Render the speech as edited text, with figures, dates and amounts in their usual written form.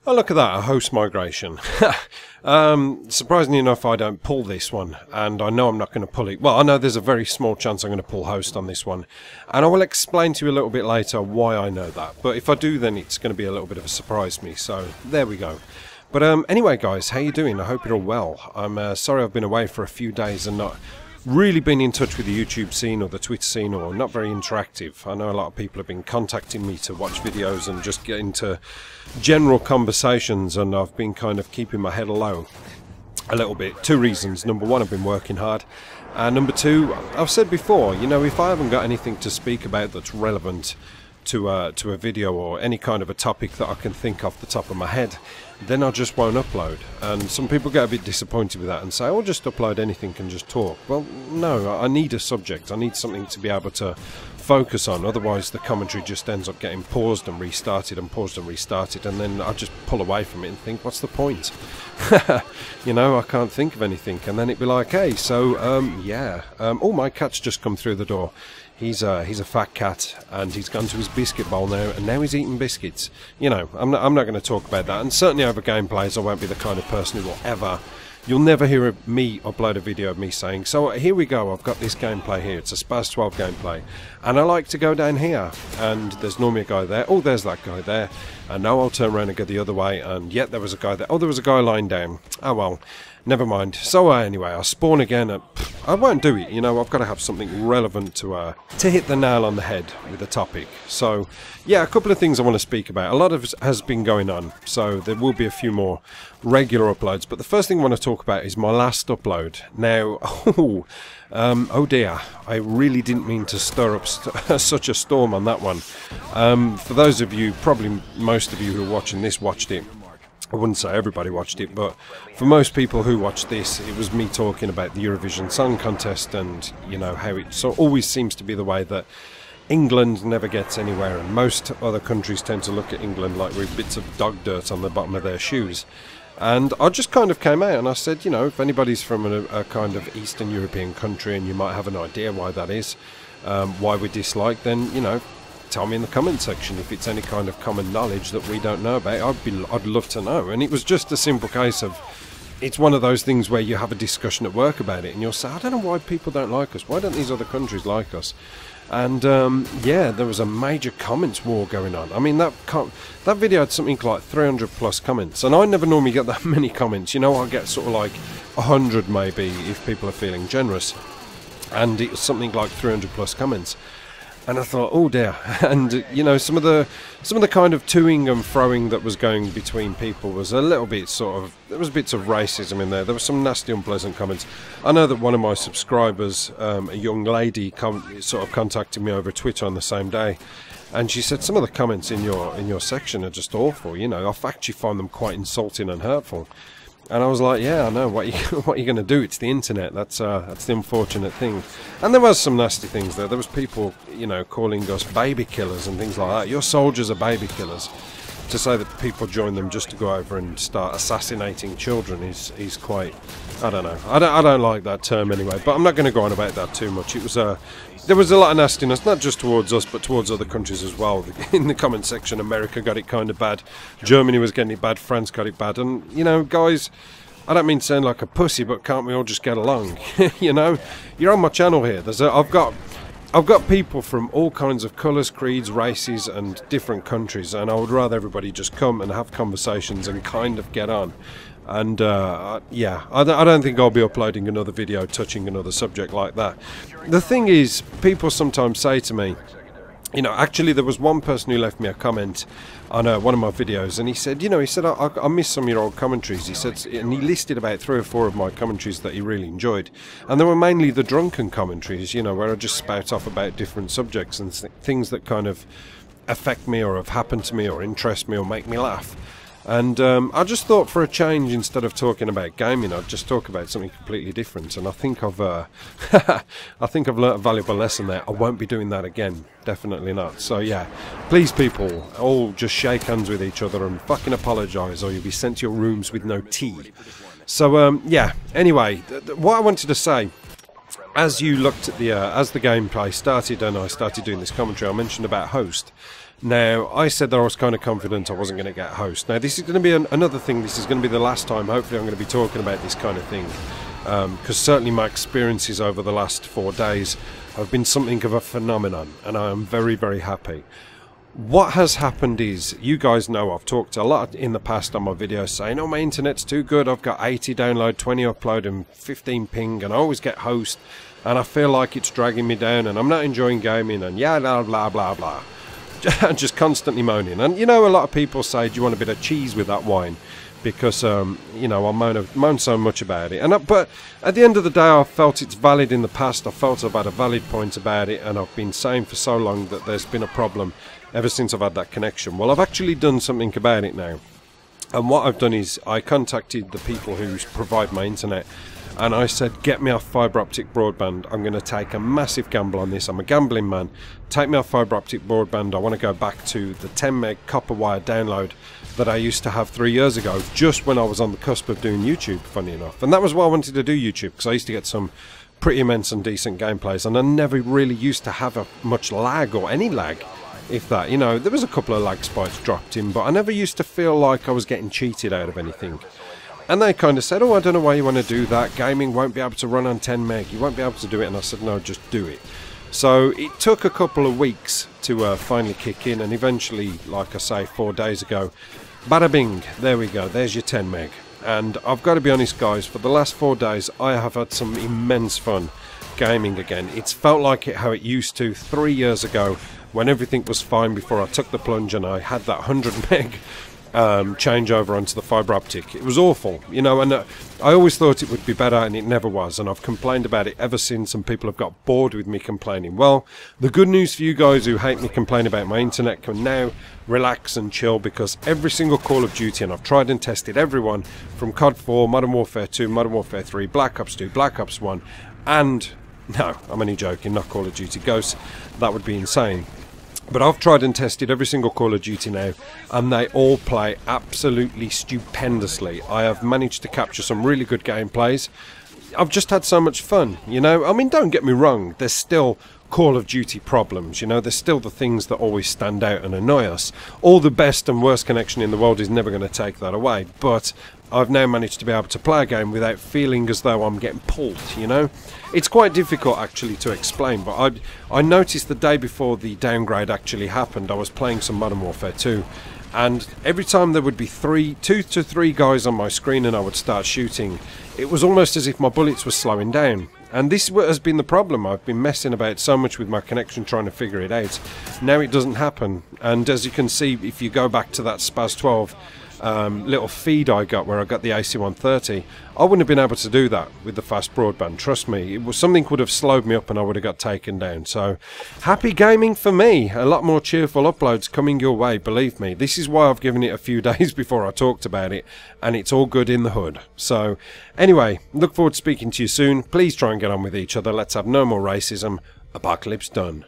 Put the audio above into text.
Oh, look at that, a host migration. Surprisingly enough, I don't pull this one, and I know I'm not going to pull it. Well, I know there's a very small chance I'm going to pull host on this one, and I will explain to you a little bit later why I know that. But if I do, then it's going to be a little bit of a surprise to me, so there we go. But anyway, guys, how you doing? I hope you're all well. I'm sorry I've been away for a few days and not really been in touch with the YouTube scene or the Twitter scene, or not very interactive. I know a lot of people have been contacting me to watch videos and just get into general conversations, and I've been kind of keeping my head low a little bit. Two reasons. Number one, I've been working hard, and number two, I've said before, you know, if I haven't got anything to speak about that's relevant to a video or any kind of a topic that I can think off the top of my head, then I just won't upload. And some people get a bit disappointed with that and say, oh, just upload anything and just talk. Well, no, I need a subject. I need something to be able to focus on. Otherwise the commentary just ends up getting paused and restarted and paused and restarted, and then I just pull away from it and think, what's the point? You know, I can't think of anything, and then it'd be like, hey, so oh, my cat's just come through the door. He's a fat cat, and he's gone to his biscuit bowl now, and now he's eating biscuits. You know, I'm not going to talk about that, and certainly over gameplays I won't be the kind of person who will ever... You'll never hear me upload a video of me saying, so here we go, I've got this gameplay here, it's a Spaz 12 gameplay, and I like to go down here, and there's normally a guy there, oh, there's that guy there, and now I'll turn around and go the other way, and yet there was a guy there, oh, there was a guy lying down, oh well, never mind. So anyway, I'll spawn again, and I won't do it, you know, I've got to have something relevant to hit the nail on the head with the topic. So, yeah, a couple of things I want to speak about. A lot of it has been going on, so there will be a few more regular uploads, but the first thing I want to talk about is my last upload. Now, oh dear, I really didn't mean to stir up such a storm on that one. For those of you, probably most of you who are watching this watched it. I wouldn't say everybody watched it, but for most people who watched this, it was me talking about the Eurovision Song Contest, and you know how it always seems to be the way that England never gets anywhere, and most other countries tend to look at England like we're bits of dog dirt on the bottom of their shoes. And I just kind of came out and I said, you know, if anybody's from a kind of Eastern European country and you might have an idea why that is, why we dislike, then, you know, tell me in the comment section if it's any kind of common knowledge that we don't know about. I'd love to know. And it was just a simple case of, it's one of those things where you have a discussion at work about it and you'll say, I don't know why people don't like us, why don't these other countries like us? And yeah, there was a major comments war going on. I mean, that video had something like 300 plus comments, and I never normally get that many comments. You know, I'll get sort of like 100 maybe if people are feeling generous, and it was something like 300 plus comments. And I thought, oh dear. And you know, some of the kind of toing and froing that was going between people was a little bit sort of, there was bits of racism in there. There were some nasty, unpleasant comments. I know that one of my subscribers, a young lady, sort of contacted me over Twitter on the same day, and she said some of the comments in your section are just awful. You know, I actually find them quite insulting and hurtful. And I was like, yeah, I know, what are you going to do? It's the internet, that's the unfortunate thing. And there was some nasty things there. There was people, you know, calling us baby killers and things like that. Your soldiers are baby killers. To say that people join them just to go over and start assassinating children is quite, I don't know. I don't like that term anyway, but I'm not going to go on about that too much. It was there was a lot of nastiness, not just towards us, but towards other countries as well. In the comment section, America got it kind of bad, Germany was getting it bad, France got it bad, and you know, guys, I don't mean to sound like a pussy, but can't we all just get along? You know, you're on my channel here. I've got people from all kinds of colours, creeds, races and different countries, and I would rather everybody just come and have conversations and kind of get on. And yeah, I don't think I'll be uploading another video touching another subject like that. The thing is, people sometimes say to me, you know, actually there was one person who left me a comment on one of my videos, and he said, you know, I miss some of your old commentaries. He said, and he listed about 3 or 4 of my commentaries that he really enjoyed, and they were mainly the drunken commentaries, you know, where I just spout off about different subjects and things that kind of affect me or have happened to me or interest me or make me laugh. And I just thought, for a change, instead of talking about gaming, I'd just talk about something completely different. And I think I've learnt a valuable lesson there. I won't be doing that again, definitely not. So yeah, please people, all just shake hands with each other and fucking apologise, or you'll be sent to your rooms with no tea. So yeah, anyway, what I wanted to say as you looked at the as the gameplay started and I started doing this commentary, I mentioned about host. Now, I said that I was kind of confident I wasn't going to get host. Now, this is going to be another thing. This is going to be the last time, hopefully, I'm going to be talking about this kind of thing. Because certainly my experiences over the last 4 days have been something of a phenomenon. And I am very, very happy. What has happened is, you guys know I've talked a lot in the past on my videos saying, oh, my internet's too good. I've got 80 download, 20 upload and 15 ping. And I always get host. And I feel like it's dragging me down. And I'm not enjoying gaming. And yeah, blah, blah, blah, blah. Just constantly moaning. And you know, a lot of people say, do you want a bit of cheese with that wine? Because you know, I moan so much about it. But at the end of the day, I felt it's valid in the past. I felt I've had a valid point about it, and I've been saying for so long that there's been a problem ever since I've had that connection. Well, I've actually done something about it now. And what I've done is I contacted the people who provide my internet, and I said, get me off fibre optic broadband. I'm going to take a massive gamble on this. I'm a gambling man. Take me off fibre optic broadband. I want to go back to the 10 meg copper wire download that I used to have 3 years ago, just when I was on the cusp of doing YouTube, funny enough. And that was why I wanted to do YouTube, because I used to get some pretty immense and decent gameplays, and I never really used to have much lag, or any lag, if that. You know, there was a couple of lag spikes dropped in, but I never used to feel like I was getting cheated out of anything. And they kind of said, oh, I don't know why you want to do that. Gaming won't be able to run on 10 meg. You won't be able to do it. And I said, no, just do it. So it took a couple of weeks to finally kick in. And eventually, like I say, 4 days ago, bada bing, there we go. There's your 10 meg. And I've got to be honest, guys, for the last 4 days, I have had some immense fun gaming again. It's felt like how it used to 3 years ago, when everything was fine before I took the plunge and I had that 100 meg change over onto the fibre optic. It was awful, you know, and I always thought it would be better, and it never was, and I've complained about it ever since, and people have got bored with me complaining. Well, the good news for you guys who hate me complaining about my internet can now relax and chill, because every single Call of Duty, and I've tried and tested everyone from COD 4, Modern Warfare 2, Modern Warfare 3, Black Ops 2, Black Ops 1, and no, I'm only joking, not Call of Duty Ghosts, that would be insane. But I've tried and tested every single Call of Duty now, and they all play absolutely stupendously. I have managed to capture some really good gameplays. I've just had so much fun, you know. I mean, don't get me wrong, there's still Call of Duty problems, you know. There's still the things that always stand out and annoy us. All the best and worst connection in the world is never going to take that away, but I've now managed to be able to play a game without feeling as though I'm getting pulled, you know. It's quite difficult actually to explain, but I noticed the day before the downgrade actually happened, I was playing some Modern Warfare 2, and every time there would be 2 to 3 guys on my screen and I would start shooting, it was almost as if my bullets were slowing down. And this has been the problem. I've been messing about so much with my connection trying to figure it out. Now it doesn't happen, and as you can see, if you go back to that Spaz 12 little feed I got where I got the AC-130, I wouldn't have been able to do that with the fast broadband. Trust me, it was something would have slowed me up and I would have got taken down. So happy gaming for me. A lot more cheerful uploads coming your way, believe me. This is why I've given it a few days before I talked about it, and it's all good in the hood. So anyway, look forward to speaking to you soon. Please try and get on with each other. Let's have no more racism. Apocalypse done.